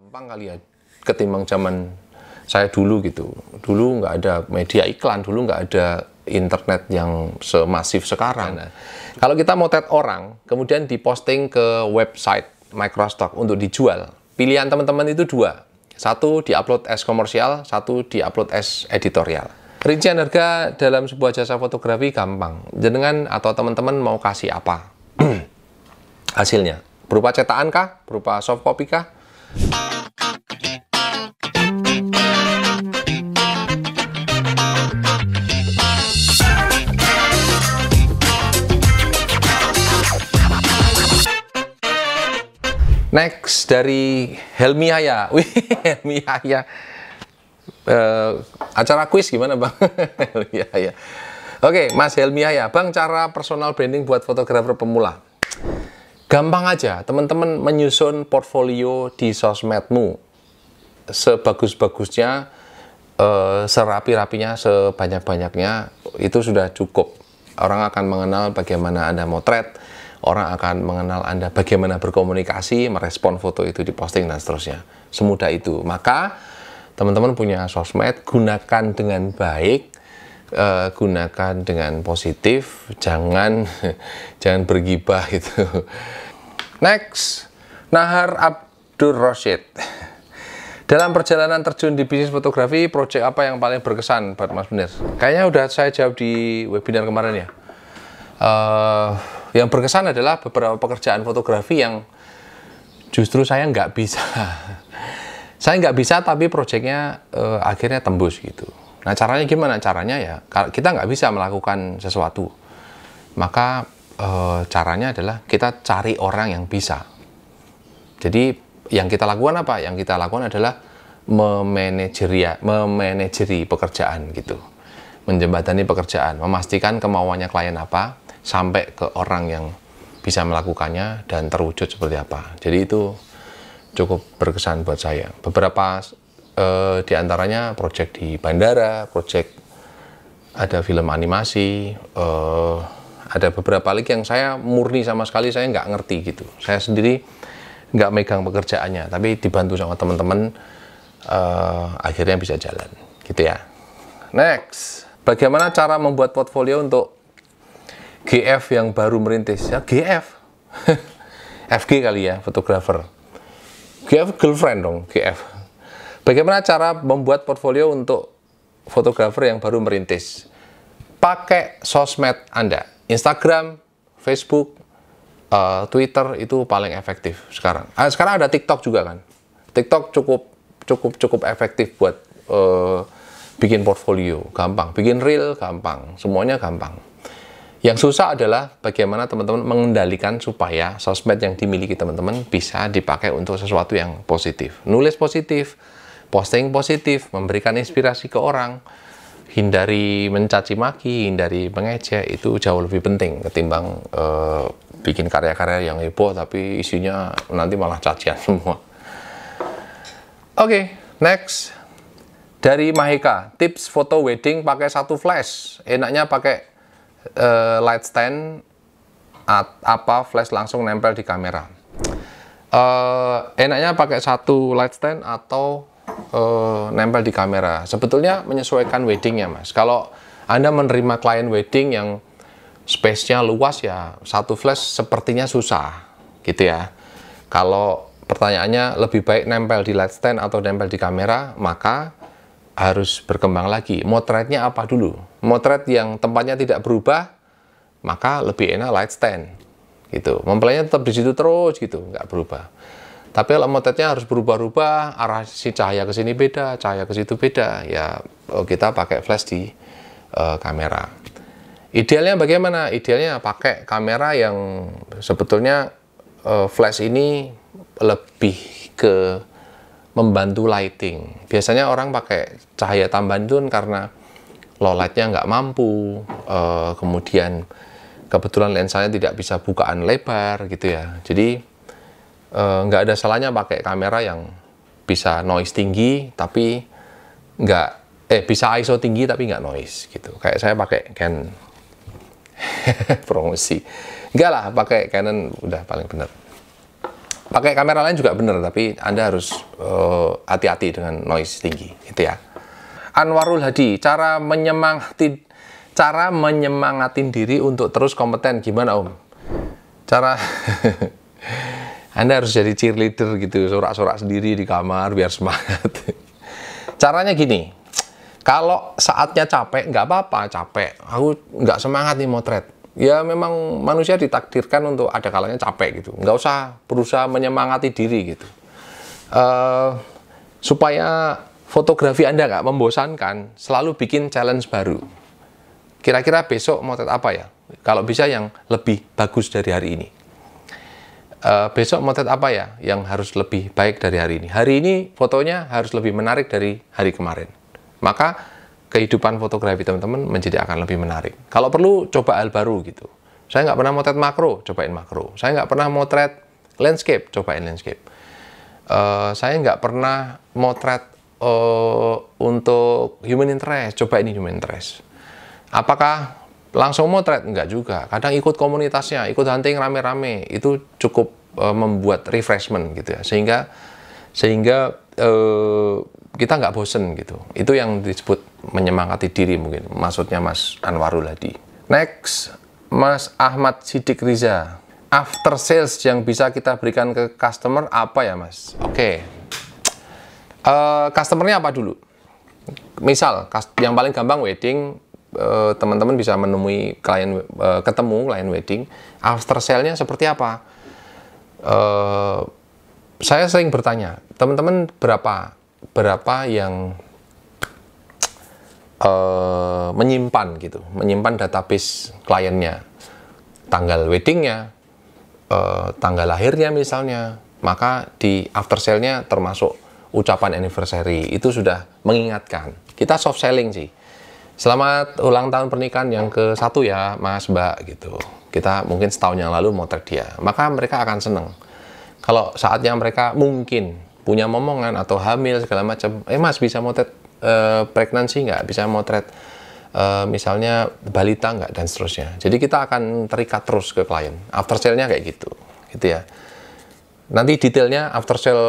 gampang kali ya ketimbang zaman saya dulu gitu. Dulu nggak ada media iklan, dulu nggak ada internet yang semasif sekarang. Nah, kalau kita motret orang, kemudian diposting ke website Microstock untuk dijual, pilihan teman-teman itu dua. Satu diupload as komersial, satu diupload as editorial. Rincian harga dalam sebuah jasa fotografi gampang. Jenengan atau teman-teman mau kasih apa? Hasilnya berupa cetakan kah? Berupa soft copy kah? Next dari Helmi Yahya. Wih, Helmi Yahya. Acara kuis gimana Bang? Helmi Yahya. Oke, Mas Helmi Yahya. Bang, cara personal branding buat fotografer pemula. Gampang aja, teman-teman menyusun portfolio di sosmedmu. Sebagus-bagusnya, serapi-rapinya, sebanyak-banyaknya, itu sudah cukup. Orang akan mengenal bagaimana Anda motret, orang akan mengenal Anda bagaimana berkomunikasi, merespon foto itu diposting, dan seterusnya. Semudah itu. Maka, teman-teman punya sosmed, gunakan dengan baik, gunakan dengan positif, jangan bergibah gitu. Next, Nahar Abdur Roshid. Dalam perjalanan terjun di bisnis fotografi, proyek apa yang paling berkesan buat Mas Munir? Kayaknya udah saya jawab di webinar kemarin ya. Yang berkesan adalah beberapa pekerjaan fotografi yang justru saya nggak bisa. Saya nggak bisa, tapi proyeknya akhirnya tembus gitu. Nah, caranya gimana? Caranya ya, kita nggak bisa melakukan sesuatu. Maka caranya adalah kita cari orang yang bisa. Jadi, yang kita lakukan apa? Yang kita lakukan adalah memanajeri pekerjaan gitu. Menjembatani pekerjaan, memastikan kemauannya klien apa, sampai ke orang yang bisa melakukannya dan terwujud seperti apa. Jadi itu cukup berkesan buat saya. Beberapa di antaranya proyek di bandara, proyek ada film animasi, ada beberapa lagi yang saya murni sama sekali saya nggak ngerti gitu. Saya sendiri nggak megang pekerjaannya, tapi dibantu sama teman-teman akhirnya bisa jalan gitu ya. Next, bagaimana cara membuat portfolio untuk GF yang baru merintis? Ya GF, FG kali ya, fotografer. GF girlfriend dong, GF. Bagaimana cara membuat portfolio untuk fotografer yang baru merintis? Pakai sosmed Anda, Instagram, Facebook, Twitter itu paling efektif sekarang. Sekarang ada TikTok juga kan. TikTok cukup efektif buat bikin portfolio, gampang. Bikin reel gampang, semuanya gampang. Yang susah adalah bagaimana teman-teman mengendalikan supaya sosmed yang dimiliki teman-teman bisa dipakai untuk sesuatu yang positif. Nulis positif, posting positif, memberikan inspirasi ke orang, hindari mencaci maki, hindari mengejek, itu jauh lebih penting ketimbang bikin karya-karya yang heboh tapi isinya nanti malah cacian semua. Oke, next dari Maheka, tips foto wedding pakai satu flash, enaknya pakai light stand apa flash langsung nempel di kamera. Enaknya pakai satu light stand atau nempel di kamera. Sebetulnya menyesuaikan weddingnya Mas. Kalau Anda menerima klien wedding yang space-nya luas ya, satu flash sepertinya susah gitu ya. Kalau pertanyaannya lebih baik nempel di light stand atau nempel di kamera, maka harus berkembang lagi. Motretnya apa dulu? Motret yang tempatnya tidak berubah, maka lebih enak light stand gitu. Mempelainya tetap di situ terus gitu, nggak berubah. Tapi kalau motretnya harus berubah-ubah, arah si cahaya ke sini beda, cahaya ke situ beda, ya kita pakai flash di kamera. Idealnya bagaimana? Idealnya pakai kamera yang sebetulnya flash ini lebih ke membantu lighting. Biasanya orang pakai cahaya tambahan itu karena low light-nya nggak mampu, kemudian kebetulan lensanya tidak bisa bukaan lebar gitu ya. Jadi nggak ada salahnya pakai kamera yang bisa noise tinggi tapi bisa ISO tinggi tapi nggak noise gitu. Kayak saya pakai Canon promosi. Enggak lah, pakai Canon udah paling benar. Pakai kamera lain juga benar, tapi Anda harus hati-hati dengan noise tinggi, itu ya. Anwarul Hadi, cara menyemangatin diri untuk terus kompeten gimana Om? Cara Anda harus jadi cheerleader gitu, sorak-sorak sendiri di kamar biar semangat. Caranya gini, kalau saatnya capek, nggak apa-apa capek, aku nggak semangat nih motret. Ya memang manusia ditakdirkan untuk ada kalanya capek gitu, nggak usah berusaha menyemangati diri gitu. Supaya fotografi Anda nggak membosankan, selalu bikin challenge baru. Kira-kira besok motret apa ya? Kalau bisa yang lebih bagus dari hari ini. Besok motret apa ya? Yang harus lebih baik dari hari ini. Hari ini fotonya harus lebih menarik dari hari kemarin. Maka kehidupan fotografi teman-teman menjadi akan lebih menarik. Kalau perlu coba hal baru gitu. Saya nggak pernah motret makro, cobain makro. Saya nggak pernah motret landscape, cobain landscape. Saya nggak pernah motret untuk human interest, coba ini human interest. Apakah langsung motret? Enggak juga. Kadang ikut komunitasnya, ikut hunting rame-rame, itu cukup membuat refreshment gitu ya. Sehingga kita nggak bosen gitu. Itu yang disebut menyemangati diri mungkin. Maksudnya Mas Anwarul Hadi. Next, Mas Ahmad Sidik Riza. After sales yang bisa kita berikan ke customer apa ya Mas? Oke. Customernya apa dulu? Misal, yang paling gampang wedding, teman-teman bisa menemui klien, ketemu klien wedding. After sale-nya seperti apa? Saya sering bertanya, teman-teman berapa yang menyimpan gitu, menyimpan database kliennya, tanggal weddingnya, tanggal lahirnya misalnya, maka di after sale-nya termasuk ucapan anniversary, itu sudah mengingatkan. Kita soft selling sih. Selamat ulang tahun pernikahan yang ke-1 ya Mas Mbak gitu. Kita mungkin setahun yang lalu motret dia, maka mereka akan seneng. Kalau saatnya mereka mungkin punya momongan atau hamil segala macam, Mas bisa motret pregnancy nggak? Bisa motret misalnya balita nggak? Dan seterusnya. Jadi kita akan terikat terus ke klien. After sale-nya kayak gitu ya. Nanti detailnya after sale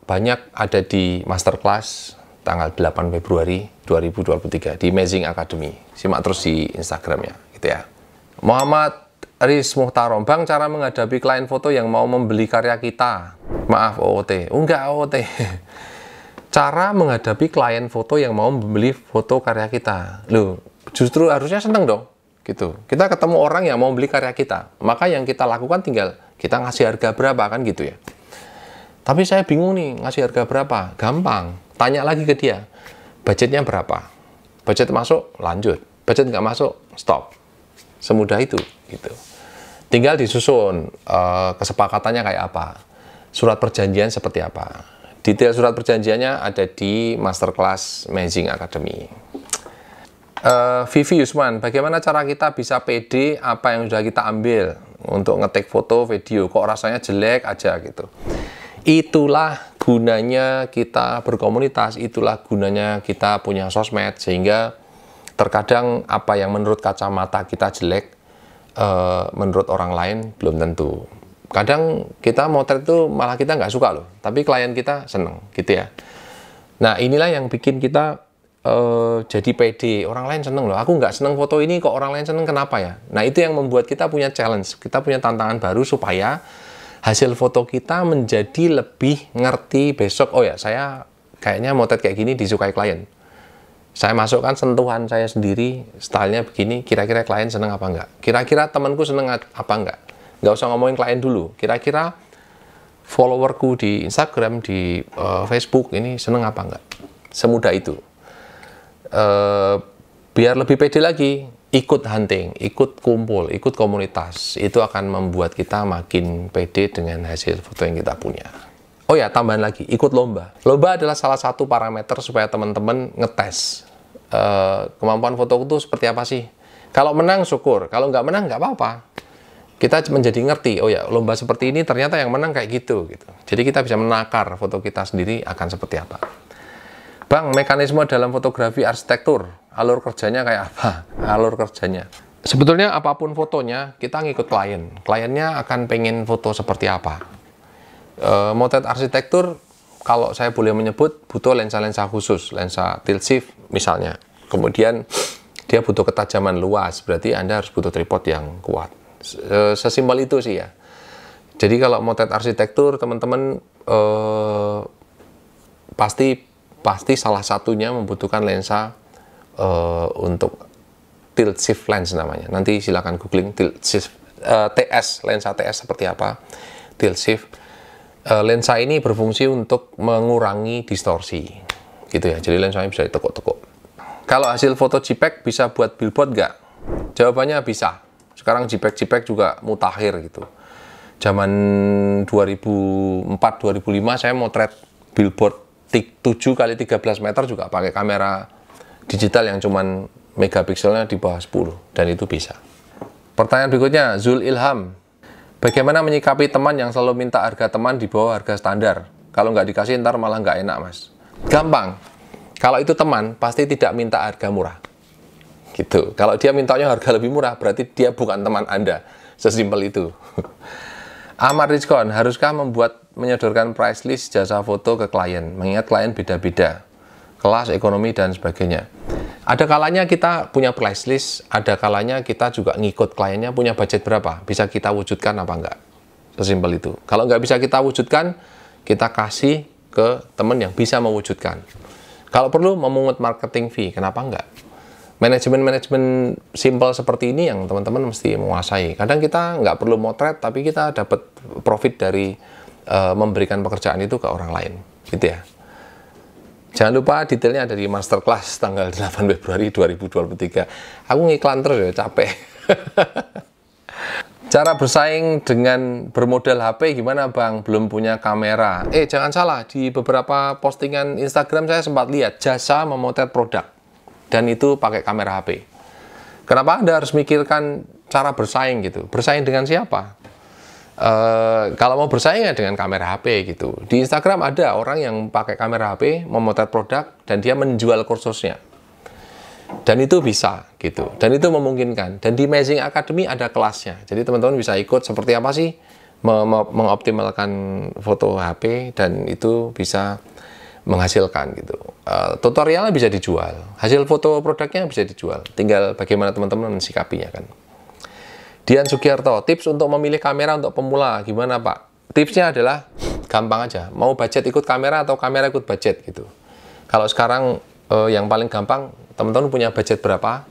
banyak ada di masterclass tanggal 8 Februari 2023 di Amazing Academy. Simak terus di Instagramnya, gitu ya. Muhammad Riz Muhtarom, Bang, cara menghadapi klien foto yang mau membeli karya kita. Maaf, OOT. Enggak OOT. Cara menghadapi klien foto yang mau membeli foto karya kita. Loh, justru harusnya seneng dong, gitu. Kita ketemu orang yang mau beli karya kita. Maka yang kita lakukan tinggal kita ngasih harga berapa, kan gitu ya. Tapi saya bingung nih, ngasih harga berapa? Gampang. Tanya lagi ke dia, budgetnya berapa? Budget masuk, lanjut. Budget nggak masuk, stop. Semudah itu, gitu. Tinggal disusun kesepakatannya kayak apa, surat perjanjian seperti apa. Detail surat perjanjiannya ada di masterclass Amazing Academy. Vivi Yusman, bagaimana cara kita bisa pede apa yang sudah kita ambil untuk ngetik foto, video, kok rasanya jelek aja gitu. Itulah gunanya kita berkomunitas, itulah gunanya kita punya sosmed, sehingga terkadang apa yang menurut kacamata kita jelek, menurut orang lain belum tentu. Kadang kita motret itu malah kita nggak suka loh, tapi klien kita seneng, gitu ya. Nah inilah yang bikin kita jadi pede, orang lain seneng loh, aku nggak seneng foto ini kok orang lain seneng, kenapa ya? Nah itu yang membuat kita punya challenge, kita punya tantangan baru supaya hasil foto kita menjadi lebih ngerti besok, oh ya saya kayaknya motret kayak gini disukai klien. Saya masukkan sentuhan saya sendiri, stylenya begini, kira-kira klien seneng apa enggak? Kira-kira temanku seneng apa enggak? Nggak usah ngomongin klien dulu, kira-kira followerku di Instagram, di Facebook ini seneng apa enggak? Semudah itu. Biar lebih pede lagi, ikut hunting, ikut kumpul, ikut komunitas, itu akan membuat kita makin pede dengan hasil foto yang kita punya. Oh ya, tambahan lagi, ikut lomba. Lomba adalah salah satu parameter supaya teman-teman ngetes kemampuan foto itu seperti apa sih. Kalau menang, syukur. Kalau nggak menang, nggak apa-apa. Kita menjadi ngerti, oh ya, lomba seperti ini ternyata yang menang kayak gitu. Jadi kita bisa menakar foto kita sendiri akan seperti apa. Bang, mekanisme dalam fotografi arsitektur, alur kerjanya kayak apa? Alur kerjanya. Sebetulnya apapun fotonya, kita ngikut klien. Kliennya akan pengen foto seperti apa. Motret arsitektur, kalau saya boleh menyebut, butuh lensa-lensa khusus, lensa tilt shift misalnya. Kemudian dia butuh ketajaman luas, berarti Anda harus butuh tripod yang kuat. Sesimpel itu sih ya. Jadi kalau motret arsitektur, teman-teman pasti salah satunya membutuhkan lensa untuk tilt shift lens namanya. Nanti silakan googling tilt shift TS, lensa TS seperti apa, tilt shift. Lensa ini berfungsi untuk mengurangi distorsi, gitu ya. Jadi lensanya bisa ditekuk-tekuk. Kalau hasil foto JPEG bisa buat billboard nggak? Jawabannya bisa. Sekarang JPEG juga mutakhir gitu. Zaman 2004-2005 saya motret billboard 7 kali 13 meter juga pakai kamera digital yang cuman megapikselnya di bawah 10, dan itu bisa. Pertanyaan berikutnya, Zul Ilham. Bagaimana menyikapi teman yang selalu minta harga teman di bawah harga standar? Kalau nggak dikasih ntar malah nggak enak, Mas. Gampang. Kalau itu teman, pasti tidak minta harga murah. Gitu. Kalau dia mintanya harga lebih murah, berarti dia bukan teman Anda. Sesimpel itu. Ahmad Rizkon, haruskah menyodorkan price list jasa foto ke klien? Mengingat klien beda-beda, kelas, ekonomi, dan sebagainya. Ada kalanya kita punya price list, ada kalanya kita juga ngikut kliennya punya budget berapa, bisa kita wujudkan apa enggak. Sesimpel itu. Kalau nggak bisa kita wujudkan, kita kasih ke teman yang bisa mewujudkan. Kalau perlu memungut marketing fee, kenapa enggak? Manajemen simpel seperti ini yang teman-teman mesti menguasai. Kadang kita nggak perlu motret, tapi kita dapat profit dari memberikan pekerjaan itu ke orang lain. Gitu ya. Jangan lupa detailnya ada di masterclass tanggal 8 Februari 2023. Aku ngiklan terus ya, capek. Cara bersaing dengan bermodal HP gimana Bang? Belum punya kamera. Jangan salah, di beberapa postingan Instagram saya sempat lihat jasa memotret produk. Dan itu pakai kamera HP. Kenapa Anda harus mikirkan cara bersaing gitu? Bersaing dengan siapa? Kalau mau bersaing ya dengan kamera HP gitu. Di Instagram ada orang yang pakai kamera HP memotret produk dan dia menjual kursusnya. Dan itu bisa gitu. Dan itu memungkinkan. Dan di Amazing Academy ada kelasnya. Jadi teman-teman bisa ikut seperti apa sih mengoptimalkan foto HP, dan itu bisa menghasilkan gitu. Tutorialnya bisa dijual. Hasil foto produknya bisa dijual. Tinggal bagaimana teman-teman mensikapinya kan. Dian Sugiarto, tips untuk memilih kamera untuk pemula gimana Pak? Tipsnya adalah gampang aja. Mau budget ikut kamera atau kamera ikut budget gitu. Kalau sekarang yang paling gampang, teman-teman punya budget berapa,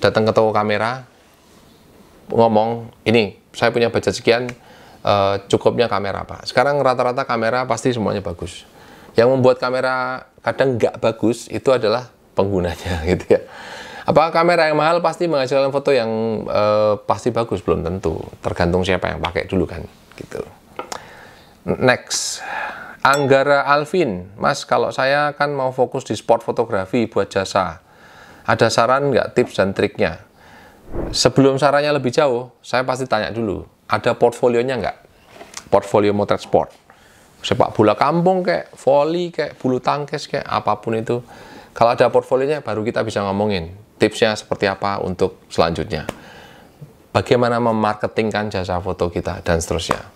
datang ke toko kamera, ngomong, ini saya punya budget sekian, cukupnya kamera Pak. Sekarang rata-rata kamera pasti semuanya bagus. Yang membuat kamera kadang nggak bagus itu adalah penggunanya gitu ya. Apakah kamera yang mahal pasti menghasilkan foto yang pasti bagus? Belum tentu. Tergantung siapa yang pakai dulu kan gitu. Next, Anggara Alvin, Mas, kalau saya kan mau fokus di sport fotografi buat jasa, ada saran nggak tips dan triknya? Sebelum sarannya lebih jauh, saya pasti tanya dulu, ada portfolionya nggak? Portfolio motret sport, sepak bola kampung kayak volley, kayak bulu tangkis, kayak apapun itu. Kalau ada portfolionya, baru kita bisa ngomongin tipsnya seperti apa untuk selanjutnya. Bagaimana memarketingkan jasa foto kita, dan seterusnya.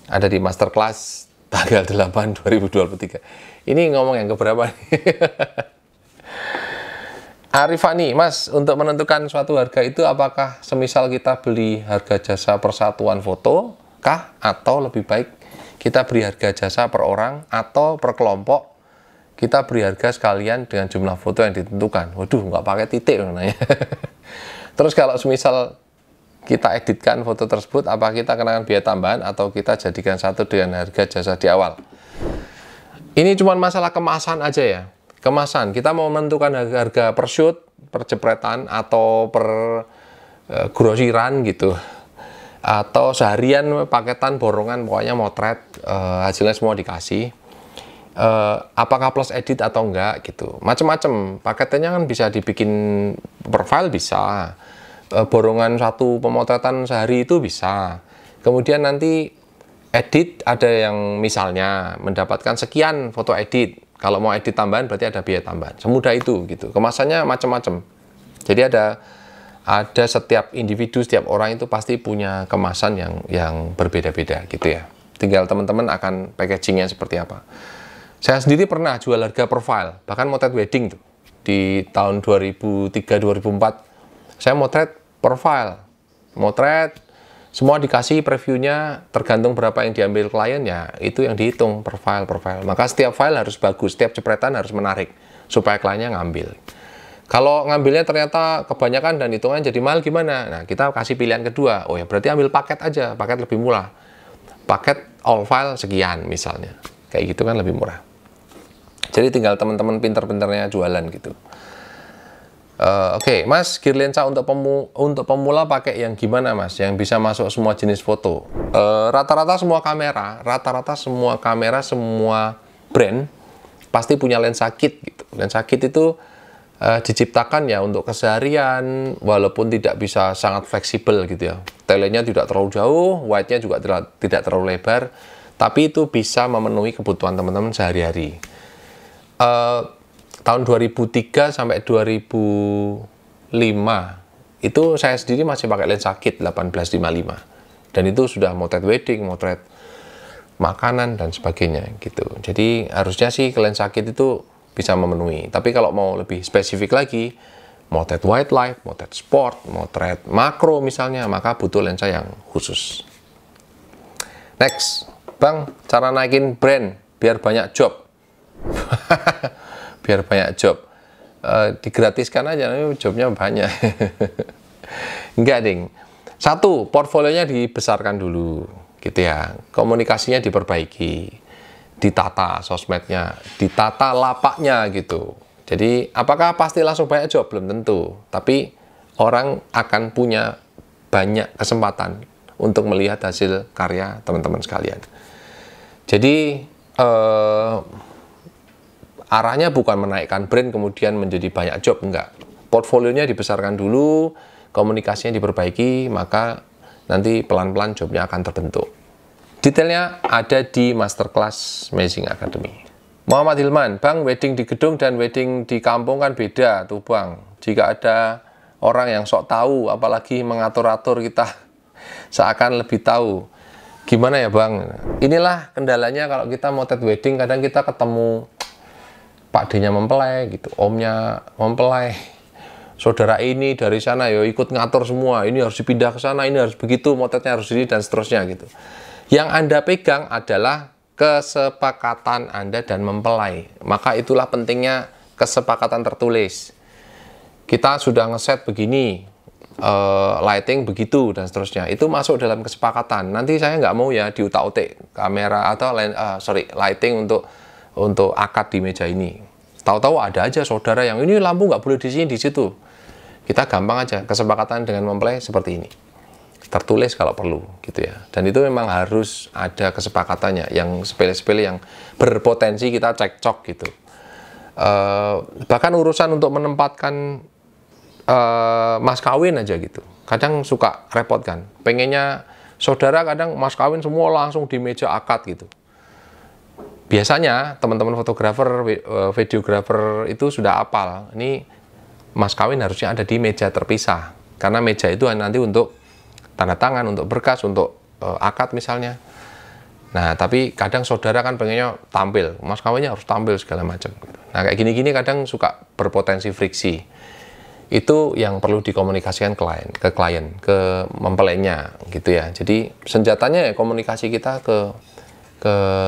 Ada di masterclass tanggal 8 2023. Ini ngomong yang keberapa nih? Arifani, Mas, untuk menentukan suatu harga itu apakah semisal kita beli harga jasa persatuan foto kah, atau lebih baik kita beri harga jasa per orang atau per kelompok, kita beri harga sekalian dengan jumlah foto yang ditentukan? Waduh, nggak pakai titik nanya. Terus kalau semisal kita editkan foto tersebut, apa kita kenakan biaya tambahan atau kita jadikan satu dengan harga jasa di awal? Ini cuma masalah kemasan aja ya. Kemasan, kita mau menentukan harga per shoot, per jepretan, atau per grosiran gitu. Atau seharian paketan borongan, pokoknya motret, hasilnya semua dikasih. Apakah plus edit atau enggak gitu. Macam-macam. Paketnya kan bisa dibikin per file, bisa. Borongan satu pemotretan sehari itu bisa. Kemudian nanti edit, ada yang misalnya mendapatkan sekian foto edit. Kalau mau edit tambahan berarti ada biaya tambahan. Semudah itu gitu. Kemasannya macam-macam. Jadi ada setiap individu, setiap orang itu pasti punya kemasan yang berbeda-beda gitu ya. Tinggal teman-teman akan packagingnya seperti apa. Saya sendiri pernah jual harga profile, bahkan motret wedding tuh. Di tahun 2003-2004, saya motret profile. Motret, semua dikasih previewnya, tergantung berapa yang diambil klien, ya itu yang dihitung, profile. Maka setiap file harus bagus, setiap jepretan harus menarik, supaya kliennya ngambil. Kalau ngambilnya ternyata kebanyakan dan hitungannya jadi mahal gimana? Nah, kita kasih pilihan kedua. Oh ya, berarti ambil paket aja, paket lebih murah. Paket all file sekian misalnya. Kayak gitu kan lebih murah. Jadi tinggal teman-teman pinter-pinternya jualan gitu. Oke, Mas, gear lensa untuk pemula pakai yang gimana, Mas? Yang bisa masuk semua jenis foto. Rata-rata semua kamera, semua brand pasti punya lensa kit gitu. Lensa kit itu diciptakan ya untuk keseharian, walaupun tidak bisa sangat fleksibel gitu ya. Telenya tidak terlalu jauh, wide-nya juga tidak terlalu lebar, tapi itu bisa memenuhi kebutuhan teman-teman sehari-hari. Tahun 2003 sampai 2005 itu saya sendiri masih pakai lensa kit 1855, dan itu sudah motret wedding, motret makanan dan sebagainya gitu. Jadi harusnya sih lensa kit itu bisa memenuhi. Tapi kalau mau lebih spesifik lagi, motret wildlife, motret sport, motret makro misalnya, maka butuh lensa yang khusus. Next, Bang, cara naikin brand biar banyak job. Biar banyak job. Digratiskan aja, jobnya banyak. Enggak, ding. Satu, portfolionya dibesarkan dulu, gitu ya. Komunikasinya diperbaiki, ditata sosmednya, ditata lapaknya gitu. Jadi apakah pasti langsung banyak job? Belum tentu. Tapi orang akan punya banyak kesempatan untuk melihat hasil karya teman-teman sekalian. Jadi arahnya bukan menaikkan brand kemudian menjadi banyak job, enggak. Portfolionya dibesarkan dulu, komunikasinya diperbaiki, maka nanti pelan-pelan jobnya akan terbentuk. Detailnya ada di Masterclass Mazing Academy. Muhammad Hilman, Bang, wedding di gedung dan wedding di kampung kan beda tuh, Bang. Jika ada orang yang sok tahu, apalagi mengatur-atur, kita seakan lebih tahu. Gimana ya, Bang? Inilah kendalanya kalau kita motret wedding, kadang kita ketemu Pak D-nya mempelai gitu, Omnya mempelai, saudara ini dari sana ya ikut ngatur semua, ini harus dipindah ke sana, ini harus begitu, motretnya harus ini dan seterusnya gitu. Yang Anda pegang adalah kesepakatan Anda dan mempelai. Maka itulah pentingnya kesepakatan tertulis. Kita sudah ngeset begini, lighting begitu dan seterusnya. Itu masuk dalam kesepakatan. Nanti saya nggak mau ya diutak-utik kamera atau lighting untuk akad di meja ini. Tahu-tahu ada aja saudara yang ini lampu nggak boleh di sini, di situ. Kita gampang aja kesepakatan dengan mempelai seperti ini. Tertulis kalau perlu gitu ya. Dan itu memang harus ada kesepakatannya, yang sepele-sepele yang berpotensi kita cekcok gitu. Bahkan urusan untuk menempatkan mas kawin aja gitu, kadang suka repot kan. Pengennya saudara kadang mas kawin semua langsung di meja akad gitu. Biasanya teman-teman fotografer, videografer itu sudah hafal, ini mas kawin harusnya ada di meja terpisah, karena meja itu nanti untuk tanda tangan, untuk berkas, untuk akad misalnya. Nah, tapi kadang saudara kan pengennya tampil, mas kawinnya harus tampil segala macam. Nah, kayak gini-gini kadang suka berpotensi friksi. Itu yang perlu dikomunikasikan ke klien, ke mempelainya gitu ya. Jadi senjatanya ya komunikasi kita ke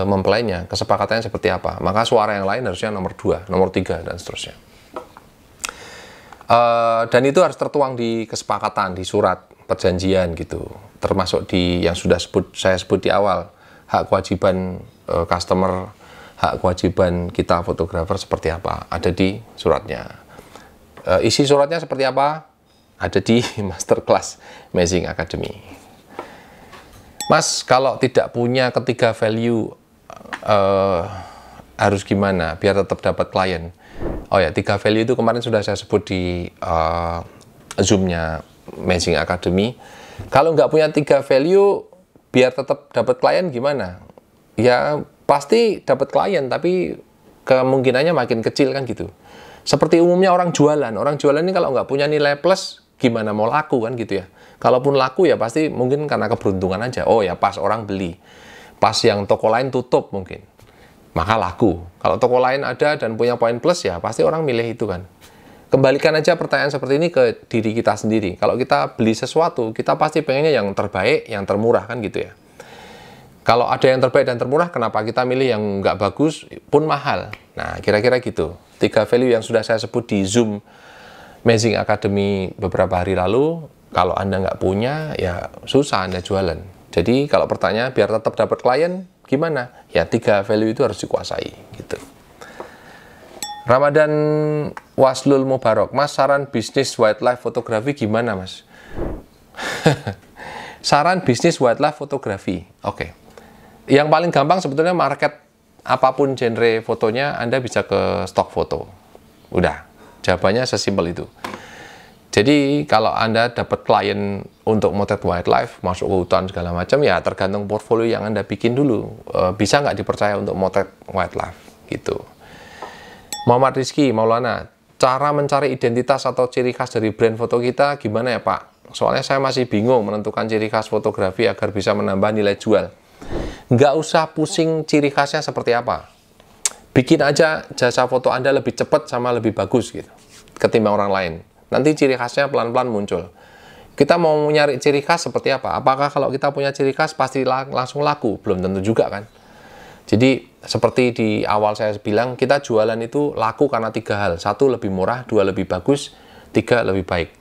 mempelainya, kesepakatannya seperti apa. Maka suara yang lain harusnya nomor 2, nomor 3 dan seterusnya. Dan itu harus tertuang di kesepakatan, di surat perjanjian gitu. Termasuk di yang sudah saya sebut di awal, hak kewajiban customer, hak kewajiban kita fotografer seperti apa, ada di suratnya. Isi suratnya seperti apa, ada di Masterclass Mazing Academy. Mas, kalau tidak punya ketiga value, harus gimana biar tetap dapat klien? Oh ya, 3 value itu kemarin sudah saya sebut di Zoom-nya Mazing Academy. Kalau nggak punya 3 value, biar tetap dapat klien gimana? Ya, pasti dapat klien, tapi kemungkinannya makin kecil kan gitu. Seperti umumnya orang jualan ini kalau nggak punya nilai plus, gimana mau laku kan gitu ya. Kalaupun laku ya pasti mungkin karena keberuntungan aja. Oh ya pas orang beli. Pas yang toko lain tutup mungkin, maka laku. Kalau toko lain ada dan punya poin plus, ya pasti orang milih itu kan. Kembalikan aja pertanyaan seperti ini ke diri kita sendiri. Kalau kita beli sesuatu, kita pasti pengennya yang terbaik, yang termurah kan gitu ya. Kalau ada yang terbaik dan termurah, kenapa kita milih yang nggak bagus pun mahal? Nah, kira-kira gitu. 3 value yang sudah saya sebut di Zoom Amazing Academy beberapa hari lalu, kalau Anda nggak punya, ya susah Anda jualan. Jadi kalau pertanyaan biar tetap dapat klien, gimana? Ya 3 value itu harus dikuasai gitu. Ramadan Waslul Mubarok, Mas, saran bisnis wildlife fotografi gimana, Mas? Saran bisnis wildlife fotografi, oke. Yang paling gampang sebetulnya market apapun genre fotonya, Anda bisa ke stok foto. Udah, jawabannya sesimpel itu. Jadi kalau Anda dapat klien untuk motret wildlife, masuk ke hutan segala macam, ya tergantung portfolio yang Anda bikin dulu. Bisa nggak dipercaya untuk motret wildlife gitu. Muhammad Rizky Maulana, cara mencari identitas atau ciri khas dari brand foto kita gimana ya Pak? Soalnya saya masih bingung menentukan ciri khas fotografi agar bisa menambah nilai jual. Nggak usah pusing ciri khasnya seperti apa. Bikin aja jasa foto Anda lebih cepat sama lebih bagus gitu ketimbang orang lain. Nanti ciri khasnya pelan-pelan muncul. Kita mau nyari ciri khas seperti apa? Apakah kalau kita punya ciri khas pasti langsung laku? Belum tentu juga kan. Jadi seperti di awal saya bilang, kita jualan itu laku karena 3 hal. 1 lebih murah, 2 lebih bagus, 3 lebih baik.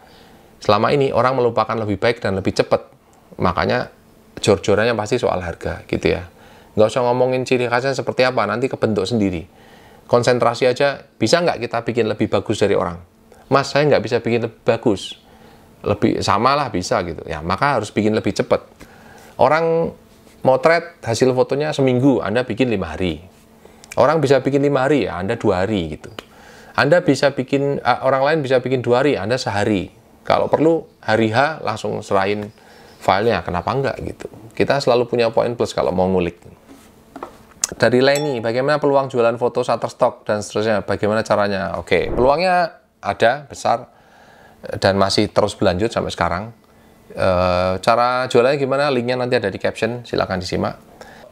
Selama ini orang melupakan lebih baik dan lebih cepat. Makanya jor-jorannya pasti soal harga gitu ya. Nggak usah ngomongin ciri khasnya seperti apa, nanti kebentuk sendiri. Konsentrasi aja, bisa nggak kita bikin lebih bagus dari orang? Mas, saya nggak bisa bikin lebih bagus. Lebih sama lah bisa gitu. Ya, maka harus bikin lebih cepat. Orang motret hasil fotonya seminggu, Anda bikin 5 hari. Orang bisa bikin 5 hari, ya Anda 2 hari gitu. Anda bisa bikin, orang lain bisa bikin 2 hari, Anda sehari. Kalau perlu, hari H langsung serahin filenya, kenapa enggak gitu. Kita selalu punya poin plus kalau mau ngulik. Dari Leni, bagaimana peluang jualan foto Shutterstock dan seterusnya, bagaimana caranya? Oke, peluangnya ada, besar, dan masih terus berlanjut sampai sekarang. Cara jualannya gimana? Linknya nanti ada di caption, silakan disimak.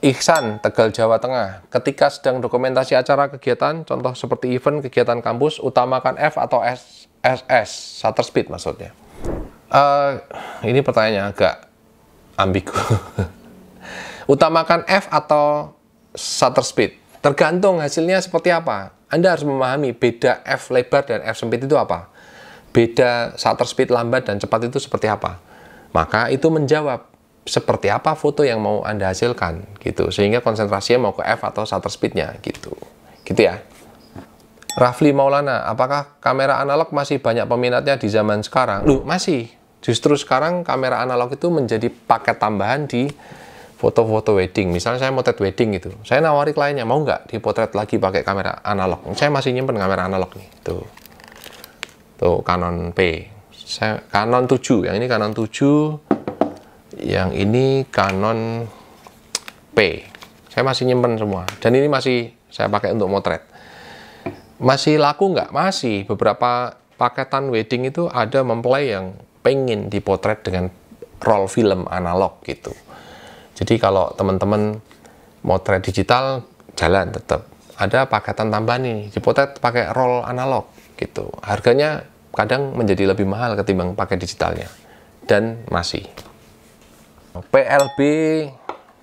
Ihsan, Tegal, Jawa Tengah. Ketika sedang dokumentasi acara kegiatan, contoh seperti event, kegiatan kampus, utamakan F atau SS, shutter speed maksudnya. Ini pertanyaannya agak ambigu. Utamakan F atau shutter speed? Tergantung hasilnya seperti apa. Anda harus memahami beda F lebar dan F sempit itu apa. Beda shutter speed lambat dan cepat itu seperti apa. Maka itu menjawab seperti apa foto yang mau Anda hasilkan gitu. Sehingga konsentrasinya mau ke F atau shutter speednya gitu. Gitu ya. Rafli Maulana, apakah kamera analog masih banyak peminatnya di zaman sekarang? Loh, masih. Justru sekarang kamera analog itu menjadi paket tambahan di foto-foto wedding. Misalnya saya motret wedding gitu, saya nawari kliennya, mau nggak dipotret lagi pakai kamera analog? Saya masih nyimpen kamera analog nih, tuh Canon P, Canon 7, yang ini Canon 7, yang ini Canon P. Saya masih nyimpen semua, dan ini masih saya pakai untuk motret. Masih laku nggak? Masih. Beberapa paketan wedding itu ada mempelai yang pengen dipotret dengan roll film analog gitu. Jadi kalau teman-teman motret digital, jalan tetap. Ada paketan tambahan nih, dipotret pakai roll analog gitu. Harganya kadang menjadi lebih mahal ketimbang pakai digitalnya. Dan masih. PLB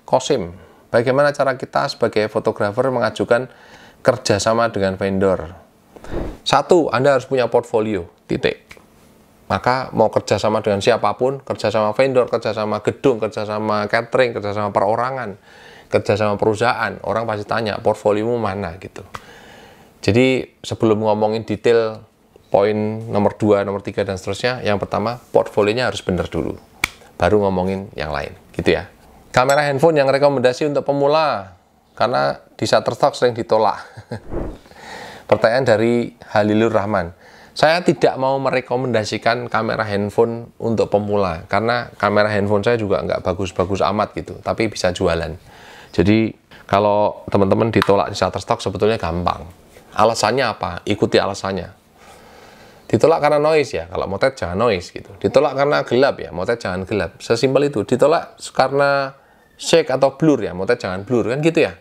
Kosim, bagaimana cara kita sebagai fotografer mengajukan kerjasama dengan vendor? 1, Anda harus punya portfolio, titik. Maka mau kerjasama dengan siapapun, kerjasama vendor, kerjasama gedung, kerjasama catering, kerjasama perorangan, kerjasama perusahaan, orang pasti tanya, portfoliomu mana gitu. Jadi sebelum ngomongin detail, poin nomor 2, nomor 3, dan seterusnya, yang pertama, portfolionya harus benar dulu. Baru ngomongin yang lain, gitu ya. Kamera handphone yang rekomendasi untuk pemula, karena di Shutterstock sering ditolak. Pertanyaan dari Halilur Rahman. Saya tidak mau merekomendasikan kamera handphone untuk pemula, karena kamera handphone saya juga nggak bagus-bagus amat gitu, tapi bisa jualan. Jadi kalau teman-teman ditolak di Shutterstock sebetulnya gampang. Alasannya apa? Ikuti alasannya. Ditolak karena noise ya, kalau motret jangan noise gitu. Ditolak karena gelap ya, motret jangan gelap. Sesimpel itu. Ditolak karena shake atau blur ya, motret jangan blur kan gitu ya.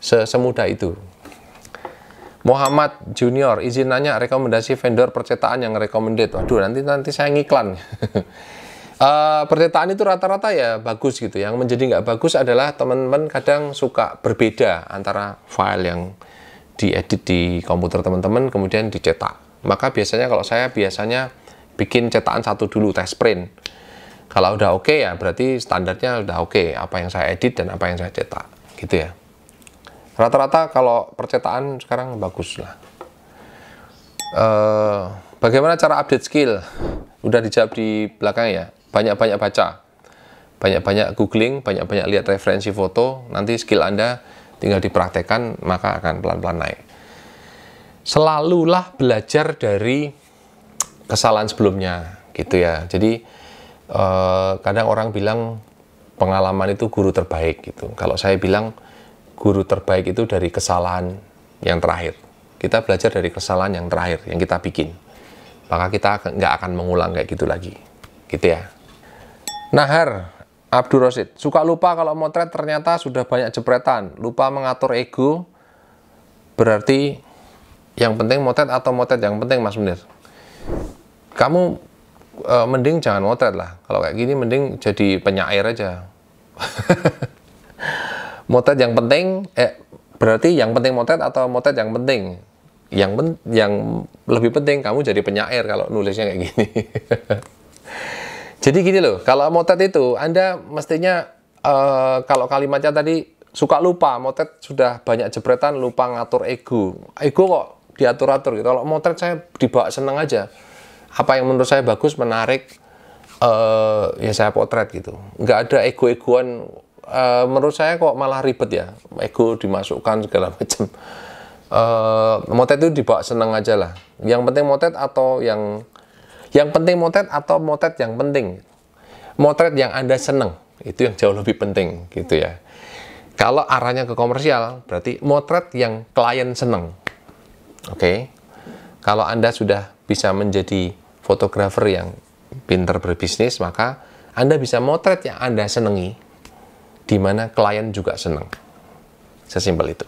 Semudah itu. Muhammad Junior, izin nanya rekomendasi vendor percetakan yang recommended. Waduh, nanti saya ngiklan. Percetakan itu rata-rata ya bagus gitu. Yang menjadi nggak bagus adalah teman-teman kadang suka berbeda antara file yang diedit di komputer teman-teman kemudian dicetak. Maka biasanya kalau saya biasanya bikin cetakan satu dulu, test print. Kalau udah oke ya berarti standarnya udah oke, apa yang saya edit dan apa yang saya cetak gitu ya. Rata-rata kalau percetakan sekarang bagus lah. Bagaimana cara update skill? Udah dijawab di belakang ya. Banyak-banyak baca, banyak-banyak googling, banyak-banyak lihat referensi foto. Nanti skill Anda tinggal dipraktekkan, maka akan pelan-pelan naik. Selalulah belajar dari kesalahan sebelumnya, gitu ya. Jadi kadang orang bilang pengalaman itu guru terbaik, gitu. Kalau saya bilang guru terbaik itu dari kesalahan yang terakhir. Kita belajar dari kesalahan yang terakhir yang kita bikin, maka kita nggak akan mengulang kayak gitu lagi, gitu ya. Nahar Abdur Rosid, suka lupa kalau motret ternyata sudah banyak jepretan, lupa mengatur ego. Berarti yang penting motret atau motret yang penting, Mas Munir? Kamu mending jangan motret lah. Kalau kayak gini mending jadi penyair aja. Motret yang penting, berarti yang penting motret atau motret yang penting? Yang lebih penting kamu jadi penyair kalau nulisnya kayak gini. Jadi gini loh, kalau motret itu Anda mestinya kalau kalimatnya tadi suka lupa, motret sudah banyak jepretan, lupa ngatur ego. Ego kok diatur-atur gitu. Kalau motret saya dibawa seneng aja. Apa yang menurut saya bagus, menarik, ya saya potret gitu. Nggak ada ego-egoan. Menurut saya kok malah ribet ya, ego dimasukkan segala macam. Motret itu dibawa seneng aja lah. Yang penting motret atau yang penting motret atau motret yang penting. Motret yang Anda seneng, itu yang jauh lebih penting gitu ya. Kalau arahnya ke komersial, berarti motret yang klien seneng. Oke. Kalau Anda sudah bisa menjadi fotografer yang pintar berbisnis, maka Anda bisa motret yang Anda senengi, di mana klien juga seneng. Sesimpel itu.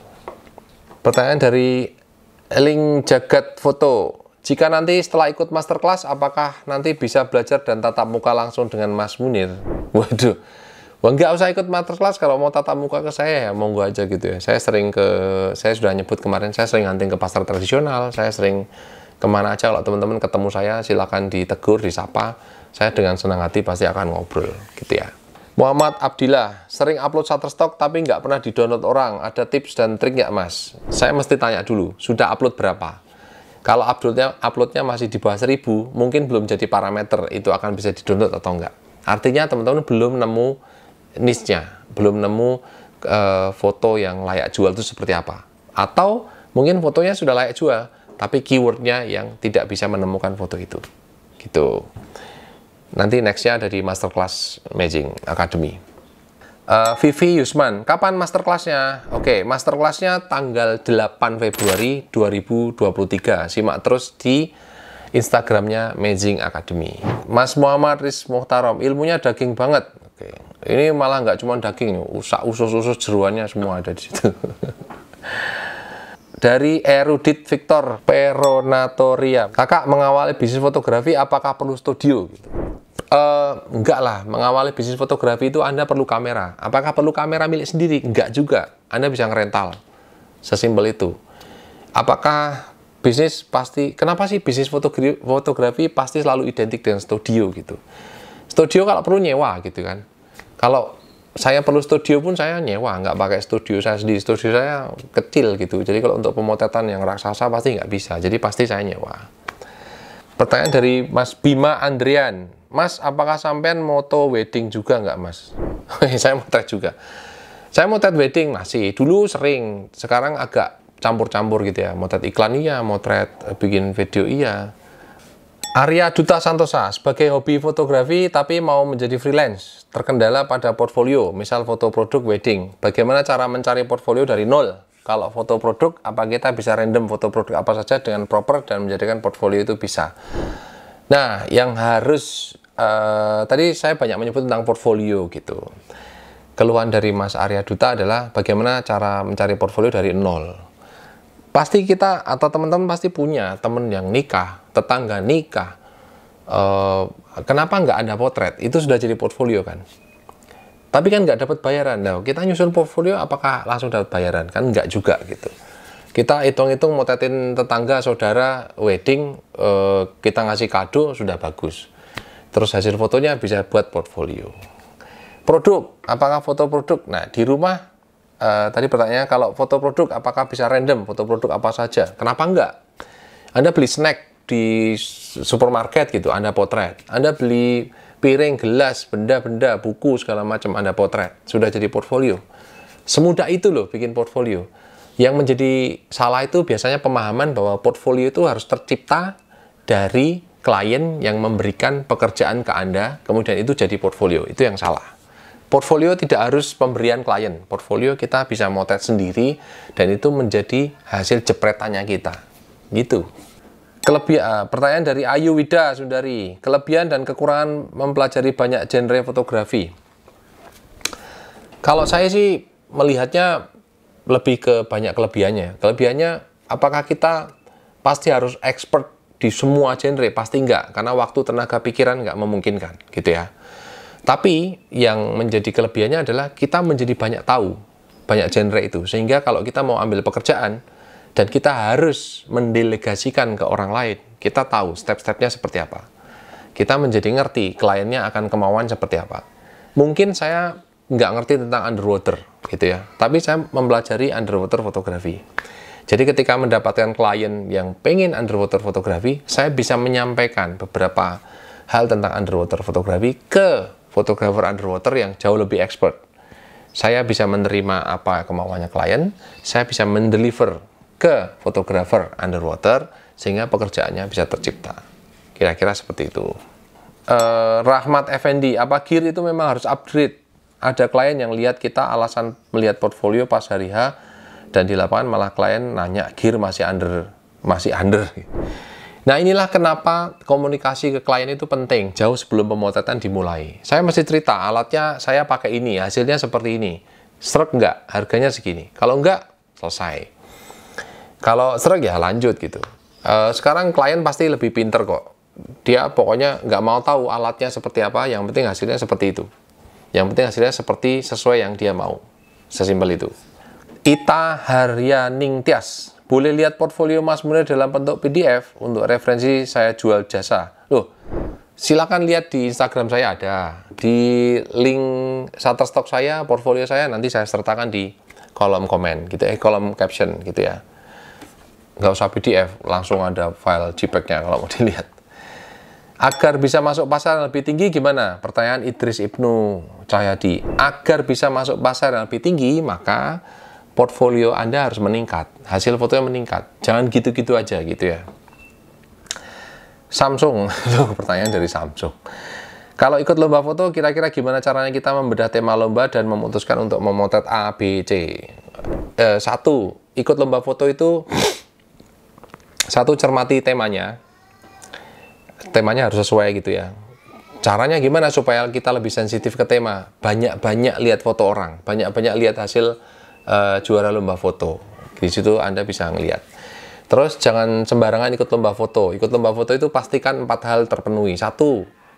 Pertanyaan dari Eling Jagat Foto. Jika nanti setelah ikut masterclass, apakah nanti bisa belajar dan tatap muka langsung dengan Mas Munir? Waduh, wah nggak usah ikut masterclass. Kalau mau tatap muka ke saya ya monggo aja gitu ya. Saya sudah nyebut kemarin, saya sering hunting ke pasar tradisional, saya sering kemana aja. Kalau teman-teman ketemu saya, silakan ditegur, disapa. Saya dengan senang hati pasti akan ngobrol gitu ya. Muhammad Abdillah, sering upload Shutterstock tapi nggak pernah di-download orang. Ada tips dan trik nggak, Mas? Saya mesti tanya dulu, sudah upload berapa? Kalau uploadnya masih di bawah 1000, mungkin belum jadi parameter itu akan bisa di-download atau enggak. Artinya teman-teman belum nemu niche-nya, belum nemu foto yang layak jual itu seperti apa. Atau mungkin fotonya sudah layak jual, tapi keyword-nya yang tidak bisa menemukan foto itu. Gitu. Nanti next-nya ada di Masterclass Maging Academy. Vivi Yusman, kapan masterclass-nya? Oke, masterclass-nya tanggal 8 Februari 2023. Simak terus di Instagramnya Maging Academy. Mas Muhammad Riz Muhtarom, ilmunya daging banget. Oke, ini malah nggak cuma daging, usus-usus jeruannya semua ada di situ. Dari Erudit Victor Peronatoria, kakak mengawali bisnis fotografi, apakah perlu studio? Gitu. Enggak lah, mengawali bisnis fotografi itu Anda perlu kamera. Apakah perlu kamera milik sendiri? Enggak juga. Anda bisa ngerental. Sesimpel itu. Apakah bisnis pasti, kenapa sih bisnis fotografi pasti selalu identik dengan studio gitu? Studio kalau perlu nyewa gitu kan. Kalau saya perlu studio pun saya nyewa, nggak pakai studio saya sendiri. Studio saya kecil gitu. Jadi kalau untuk pemotretan yang raksasa pasti nggak bisa. Jadi pasti saya nyewa. Pertanyaan dari Mas Bima Andrian. Mas, apakah sampean moto wedding juga nggak, Mas? Saya motret juga. Saya motret wedding masih. Dulu sering. Sekarang agak campur-campur gitu ya. Motret iklan iya, motret bikin video iya. Arya Duta Santosa, sebagai hobi fotografi tapi mau menjadi freelance. Terkendala pada portfolio, misal foto produk wedding. Bagaimana cara mencari portfolio dari nol? Kalau foto produk, apa kita bisa random foto produk apa saja dengan proper dan menjadikan portfolio itu bisa? Nah, yang harus tadi saya banyak menyebut tentang portfolio gitu. keluhan dari Mas Arya Duta adalah bagaimana cara mencari portfolio dari nol. Pasti kita atau teman-teman pasti punya teman yang nikah, tetangga nikah. Kenapa nggak ada potret? Itu sudah jadi portfolio kan? Tapi kan nggak dapat bayaran. Nah, kita nyusun portfolio apakah langsung dapat bayaran? Kan nggak juga gitu. Kita hitung-hitung motretin tetangga, saudara, wedding, kita ngasih kado, sudah bagus. Terus hasil fotonya bisa buat portfolio. Produk, apakah foto produk? Nah, di rumah, tadi pertanyaannya, kalau foto produk, apakah bisa random? Foto produk apa saja? Kenapa enggak? Anda beli snack di supermarket gitu, Anda potret. Anda beli piring, gelas, benda-benda, buku, segala macam, Anda potret. Sudah jadi portfolio. Semudah itu loh bikin portfolio. Yang menjadi salah itu biasanya pemahaman bahwa portfolio itu harus tercipta dari klien yang memberikan pekerjaan ke Anda, kemudian itu jadi portfolio. Itu yang salah. Portfolio tidak harus pemberian klien. Portfolio kita bisa motret sendiri, dan itu menjadi hasil jepretannya kita. Gitu. Pertanyaan dari Ayu Wida Sundari, kelebihan dan kekurangan mempelajari banyak genre fotografi. Kalau saya sih melihatnya lebih ke banyak kelebihannya. Kelebihannya, apakah kita pasti harus expert di semua genre? Pasti enggak, karena waktu, tenaga, pikiran enggak memungkinkan, gitu ya. Tapi yang menjadi kelebihannya adalah kita menjadi banyak tahu banyak genre itu, sehingga kalau kita mau ambil pekerjaan dan kita harus mendelegasikan ke orang lain, kita tahu step-stepnya seperti apa. Kita menjadi ngerti kliennya akan kemauan seperti apa. Mungkin saya nggak ngerti tentang underwater, gitu ya, tapi saya mempelajari underwater fotografi. Jadi ketika mendapatkan klien yang pengen underwater fotografi, saya bisa menyampaikan beberapa hal tentang underwater fotografi ke fotografer underwater yang jauh lebih expert. Saya bisa menerima apa kemauannya klien, saya bisa mendeliver ke fotografer underwater, sehingga pekerjaannya bisa tercipta. Kira-kira seperti itu. Rahmat Effendi, apa gear itu memang harus upgrade? Ada klien yang lihat kita alasan melihat portfolio pas hari H, dan di lapangan malah klien nanya gear masih under. Nah, inilah kenapa komunikasi ke klien itu penting jauh sebelum pemotretan dimulai. Saya mesti cerita, alatnya saya pakai ini, hasilnya seperti ini. Srek enggak, harganya segini. Kalau enggak, selesai. Kalau srek ya lanjut gitu. Sekarang klien pasti lebih pinter kok. Dia pokoknya nggak mau tahu alatnya seperti apa, yang penting hasilnya seperti itu. Yang penting hasilnya seperti sesuai yang dia mau. Sesimpel itu. Ita Haryaning Tias, boleh lihat portfolio Mas Munir dalam bentuk PDF untuk referensi saya jual jasa. Loh, silakan lihat di Instagram saya ada. Di link Shutterstock saya, portfolio saya nanti saya sertakan di kolom komen gitu, kolom caption gitu ya. Nggak usah PDF, langsung ada file JPEG-nya kalau mau dilihat. Agar bisa masuk pasar yang lebih tinggi gimana? Pertanyaan Idris Ibnu Cahyadi. Agar bisa masuk pasar yang lebih tinggi, maka portfolio Anda harus meningkat. Hasil fotonya meningkat. Jangan gitu-gitu aja gitu ya. Samsung, pertanyaan dari Samsung. Kalau ikut lomba foto, kira-kira gimana caranya kita membedah tema lomba dan memutuskan untuk memotret A, B, C? Satu, ikut lomba foto itu, satu, cermati temanya. Temanya harus sesuai gitu ya. Caranya gimana supaya kita lebih sensitif ke tema? Banyak-banyak lihat foto orang, banyak-banyak lihat hasil juara lomba foto. Di situ Anda bisa ngelihat. Terus jangan sembarangan ikut lomba foto. Ikut lomba foto itu pastikan 4 hal terpenuhi. 1,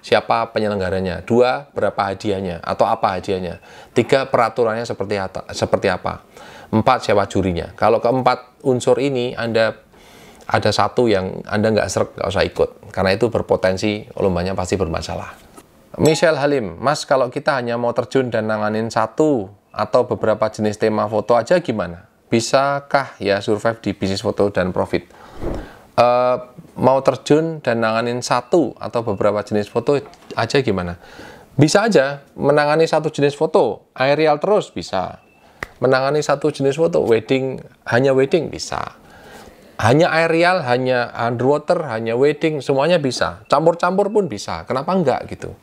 siapa penyelenggaranya. 2, berapa hadiahnya atau apa hadiahnya. 3, peraturannya seperti apa. 4, siapa jurinya. Kalau keempat unsur ini Anda ada satu yang Anda nggak srek, nggak usah ikut. Karena itu berpotensi lombanya pasti bermasalah. Michelle Halim, Mas, kalau kita hanya mau terjun dan nanganin satu atau beberapa jenis tema foto aja gimana? Bisakah ya survive di bisnis foto dan profit? Mau terjun dan nanganin satu atau beberapa jenis foto aja gimana? Bisa aja menangani satu jenis foto, aerial terus bisa. Menangani satu jenis foto, hanya wedding bisa. Hanya aerial, hanya underwater, hanya wedding, semuanya bisa. Campur-campur pun bisa. Kenapa enggak gitu?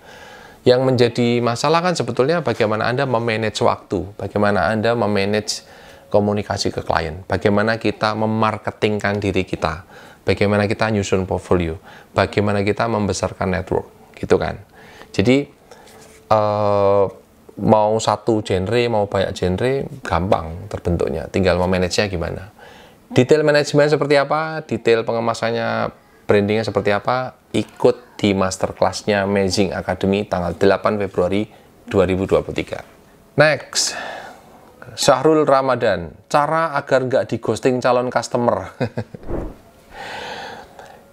Yang menjadi masalah kan sebetulnya bagaimana Anda memanage waktu, bagaimana Anda memanage komunikasi ke klien, bagaimana kita memarketingkan diri kita, bagaimana kita nyusun portfolio, bagaimana kita membesarkan network, gitu kan. Jadi mau satu genre, mau banyak genre, gampang terbentuknya. Tinggal memanage-nya gimana. Detail manajemen seperti apa, detail pengemasannya, brandingnya seperti apa, ikut di masterclass-nya Amazing Academy tanggal 8 Februari 2023. Next, Syahrul Ramadan, cara agar nggak di ghosting calon customer.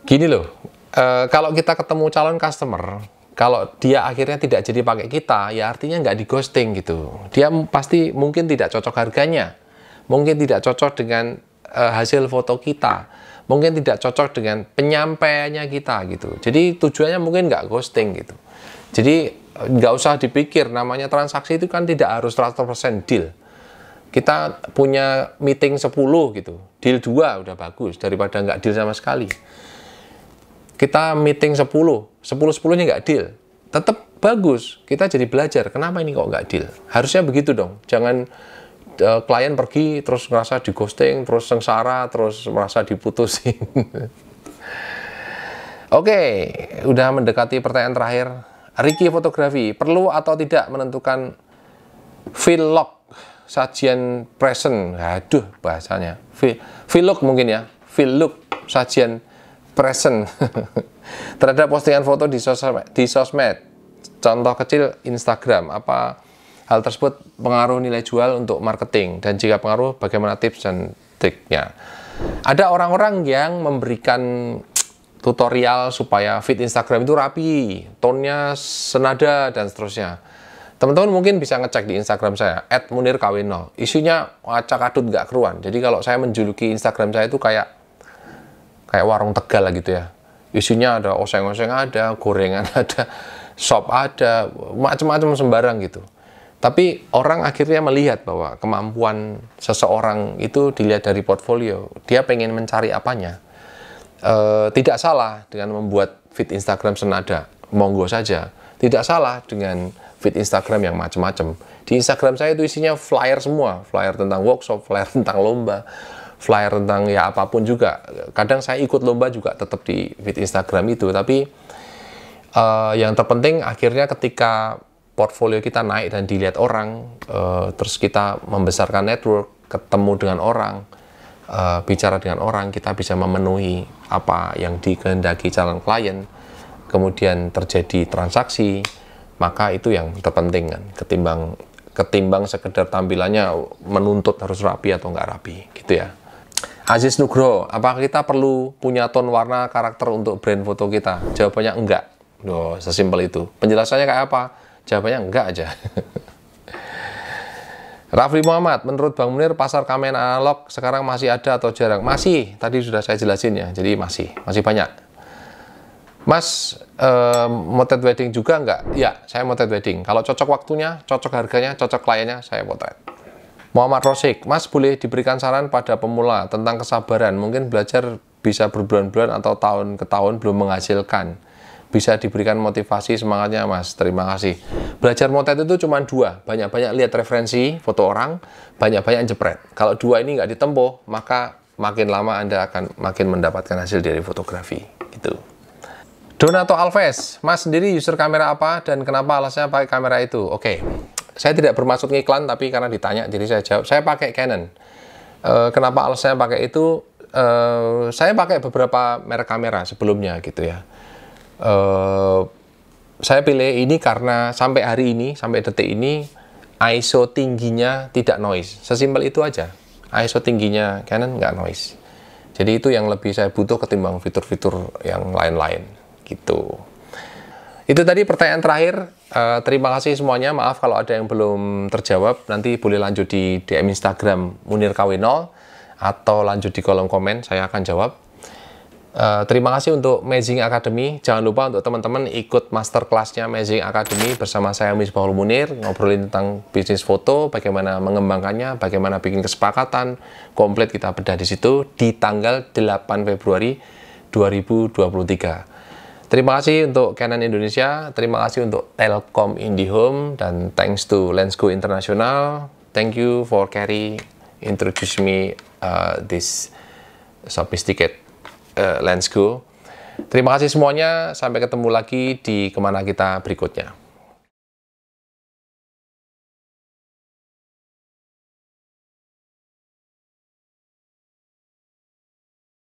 Gini loh, kalau kita ketemu calon customer, kalau dia akhirnya tidak jadi pakai kita, ya artinya nggak di ghosting gitu. Dia pasti mungkin tidak cocok harganya, mungkin tidak cocok dengan hasil foto kita, mungkin tidak cocok dengan penyampaiannya kita gitu. Jadi tujuannya mungkin nggak ghosting gitu. Jadi nggak usah dipikir, namanya transaksi itu kan tidak harus 100% deal. Kita punya meeting 10 gitu, deal 2 udah bagus daripada nggak deal sama sekali. Kita meeting 10-10-nya nggak deal, tetap bagus, kita jadi belajar, kenapa ini kok nggak deal? Harusnya begitu dong, jangan klien pergi, terus merasa di ghosting, terus sengsara, terus merasa diputusin. Oke, udah mendekati pertanyaan terakhir. Ricky Fotografi, perlu atau tidak menentukan vlog sajian present? Aduh, bahasanya. Vlog mungkin ya, vlog sajian present terhadap postingan foto di sosmed, contoh kecil Instagram. Apa hal tersebut pengaruh nilai jual untuk marketing, dan jika pengaruh bagaimana tips dan triknya? Ada orang-orang yang memberikan tutorial supaya feed Instagram itu rapi, tone-nya senada dan seterusnya. Teman-teman mungkin bisa ngecek di Instagram saya @munirkawino, isinya acak-adut nggak keruan. Jadi kalau saya menjuluki Instagram saya itu kayak warung Tegal lah gitu ya. Isinya ada oseng-oseng, ada gorengan, ada sop, ada macam-macam sembarang gitu. Tapi orang akhirnya melihat bahwa kemampuan seseorang itu dilihat dari portfolio. Dia pengen mencari apanya. Tidak salah dengan membuat feed Instagram senada, monggo saja. Tidak salah dengan feed Instagram yang macam-macam. Di Instagram saya itu isinya flyer semua, flyer tentang workshop, flyer tentang lomba, flyer tentang ya apapun juga. Kadang saya ikut lomba juga tetap di feed Instagram itu. Tapi yang terpenting akhirnya ketika portfolio kita naik dan dilihat orang, terus kita membesarkan network, ketemu dengan orang, bicara dengan orang, kita bisa memenuhi apa yang dikehendaki calon klien, kemudian terjadi transaksi, maka itu yang terpenting kan, ketimbang sekedar tampilannya menuntut harus rapi atau nggak rapi gitu ya. Aziz Nugroho, apakah kita perlu punya tone warna karakter untuk brand foto kita? Jawabannya enggak. Loh, sesimpel itu. Penjelasannya kayak apa? Jawabannya enggak aja. Rafli Muhammad, menurut Bang Munir, pasar kamera analog sekarang masih ada atau jarang? Masih, tadi sudah saya jelasin ya, jadi masih banyak. Mas, motret wedding juga enggak? Ya, saya motret wedding. Kalau cocok waktunya, cocok harganya, cocok kliennya, saya motret. Muhammad Rosik, Mas boleh diberikan saran pada pemula tentang kesabaran, mungkin belajar bisa berbulan-bulan atau tahun ke tahun belum menghasilkan. Bisa diberikan motivasi semangatnya Mas, terima kasih. Belajar motret itu cuma 2, banyak-banyak lihat referensi foto orang, banyak-banyak jepret. Kalau 2 ini nggak ditempuh, maka makin lama Anda akan makin mendapatkan hasil dari fotografi. Gitu. Donato Alves, Mas sendiri user kamera apa dan kenapa alasnya pakai kamera itu? Oke. Saya tidak bermaksud ngiklan, tapi karena ditanya, jadi saya jawab. Saya pakai Canon. Kenapa alasnya pakai itu? Saya pakai beberapa merek kamera sebelumnya gitu ya. Saya pilih ini karena sampai hari ini, sampai detik ini, ISO tingginya tidak noise. Sesimpel itu aja. ISO tingginya Canon nggak noise. Jadi itu yang lebih saya butuh ketimbang fitur-fitur yang lain-lain gitu. Itu tadi pertanyaan terakhir. Terima kasih semuanya. Maaf kalau ada yang belum terjawab. Nanti boleh lanjut di DM Instagram Munir Kawino atau lanjut di kolom komen. Saya akan jawab. Terima kasih untuk Amazing Academy. Jangan lupa untuk teman-teman ikut masterclass-nya Amazing Academy bersama saya Misbahul Munir. Ngobrolin tentang bisnis foto, bagaimana mengembangkannya, bagaimana bikin kesepakatan. Komplit kita bedah di situ di tanggal 8 Februari 2023. Terima kasih untuk Canon Indonesia, terima kasih untuk Telkom IndiHome, dan thanks to Lensgo International. Thank you for introduce me this sophisticated Lensgo. Terima kasih semuanya, sampai ketemu lagi di Kemana Kita berikutnya.